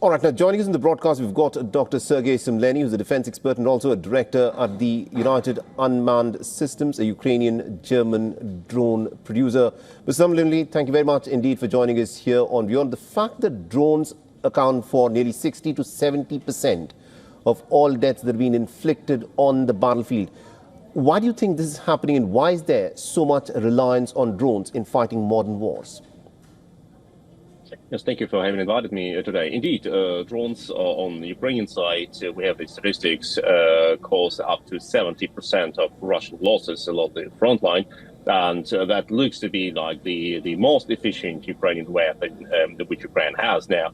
All right, now joining us in the broadcast, we've got Dr. Sergei Simleny, who's a defense expert and also a director at the United Unmanned Systems, a Ukrainian-German drone producer. Mr. Simleny, thank you very much indeed for joining us here on WION. The fact that drones account for nearly 60 to 70% of all deaths that have been inflicted on the battlefield, why do you think this is happening, and why is there so much reliance on drones in fighting modern wars? Yes, thank you for having invited me today. Indeed, drones on the Ukrainian side, we have the statistics, cause up to 70% of Russian losses along the front line. And that looks to be like the most efficient Ukrainian weapon which Ukraine has now.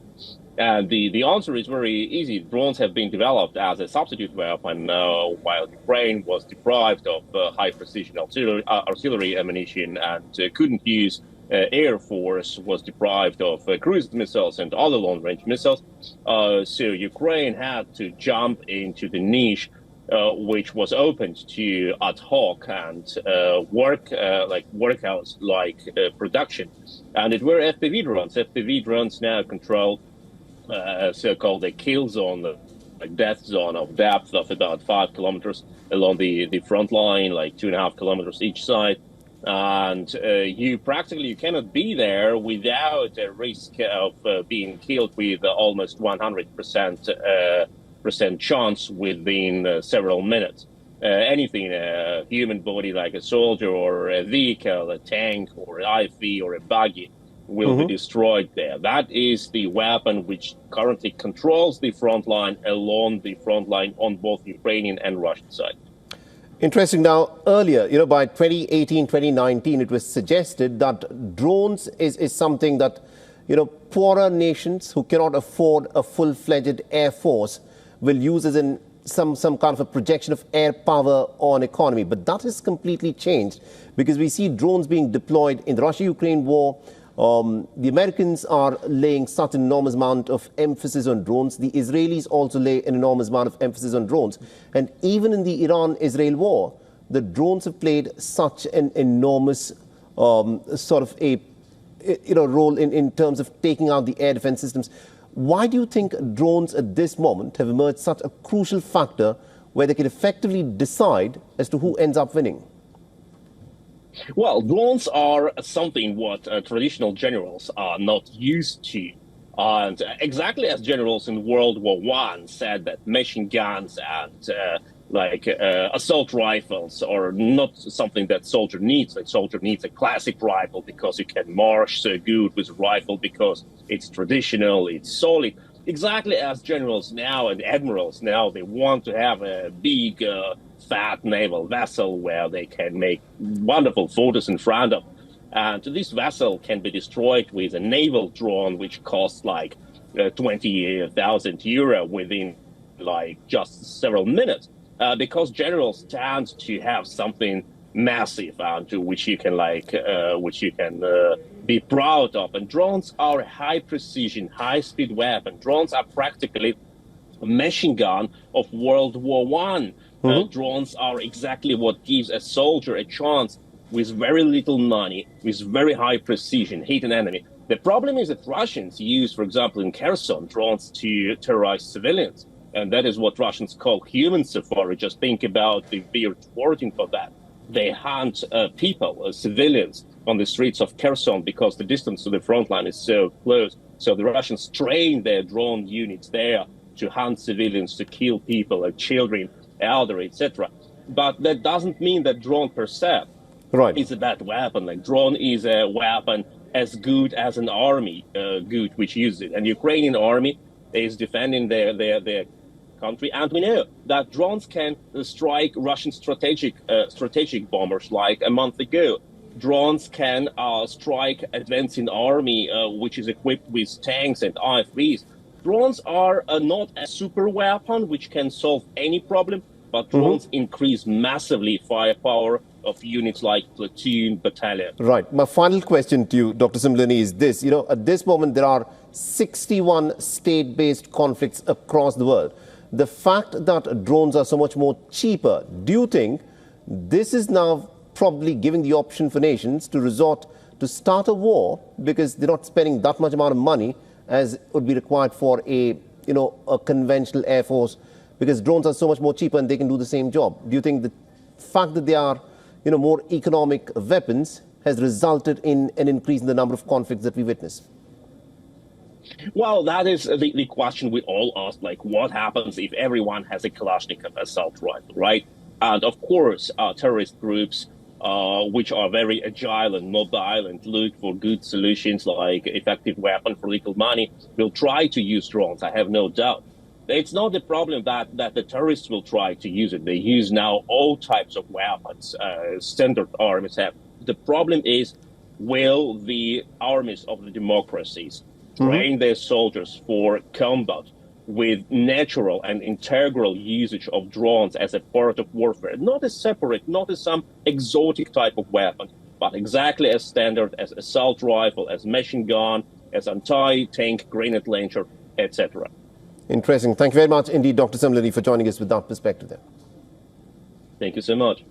And the answer is very easy. Drones have been developed as a substitute weapon while Ukraine was deprived of high-precision artillery ammunition and couldn't use Air Force, was deprived of cruise missiles and other long-range missiles. So Ukraine had to jump into the niche which was opened to ad hoc and workhouse-like production. And it were FPV drones. FPV drones now control so-called a kill zone, like death zone of depth of about 5 kilometers along the front line, like 2.5 kilometers each side. And you cannot be there without a risk of being killed with almost 100% chance within several minutes. Anything, a human body like a soldier or a vehicle, a tank or an IFV or a buggy will be destroyed there. That is the weapon which currently controls the front line along the front line on both Ukrainian and Russian side. Interesting. Now, earlier, by 2018, 2019, it was suggested that drones is something that, poorer nations who cannot afford a full-fledged air force will use as in some kind of a projection of air power on economy. But that has completely changed because we see drones being deployed in the Russia-Ukraine war. The Americans are laying such an enormous amount of emphasis on drones. The Israelis also lay an enormous amount of emphasis on drones. And even in the Iran-Israel war, the drones have played such an enormous sort of a role in terms of taking out the air defense systems. Why do you think drones at this moment have emerged such a crucial factor where they can effectively decide as to who ends up winning? Well, drones are something what traditional generals are not used to. And exactly as generals in World War I said that machine guns and assault rifles are not something that soldier needs. Like soldier needs a classic rifle because you can march so good with a rifle because it's traditional, it's solid. Exactly as generals now and admirals now, they want to have a big, fat naval vessel where they can make wonderful photos in front of. And this vessel can be destroyed with a naval drone, which costs like 20,000 euro within like just several minutes, because generals tend to have something massive and which you can be proud of. And drones are a high precision, high speed weapon. Drones are practically a machine gun of World War I. Drones are exactly what gives a soldier a chance with very little money, with very high precision, hit an enemy. The problem is that Russians use, for example, in Kherson, drones to terrorize civilians. And that is what Russians call human safari. Just think about the weird wording for that. They hunt people, civilians, on the streets of Kherson because the distance to the front line is so close. So the Russians train their drone units there to hunt civilians, to kill people, like children, elderly, etc. But that doesn't mean that drone per se is a bad weapon. Like drone is a weapon as good as an army which uses it. And Ukrainian army is defending their country, and we know that drones can strike Russian strategic bombers. Like a month ago, drones can strike advancing army which is equipped with tanks and IFVs. Drones are not a super weapon which can solve any problem, but drones increase massively firepower of units like platoon, battalion. Right. My final question to you, Dr. Simleny, is this. At this moment, there are 61 state-based conflicts across the world. The fact that drones are so much more cheaper, do you think this is now probably giving the option for nations to resort to start a war because they're not spending that much amount of money as would be required for a conventional air force, because drones are so much more cheaper and they can do the same job. Do you think the fact that they are more economic weapons has resulted in an increase in the number of conflicts that we witness? Well, that is the question we all ask, like, what happens if everyone has a Kalashnikov assault rifle, right? And of course, terrorist groups, which are very agile and mobile and look for good solutions like effective weapon for little money, will try to use drones, I have no doubt. It's not the problem that the terrorists will try to use it. They use now all types of weapons, standard armies have. The problem is, will the armies of the democracies train their soldiers for combat with natural and integral usage of drones as a part of warfare, not as separate, not as some exotic type of weapon, but exactly as standard as assault rifle, as machine gun, as anti-tank grenade launcher, etc. Interesting. Thank you very much indeed, Dr. Samlani, for joining us with that perspective there. Thank you so much.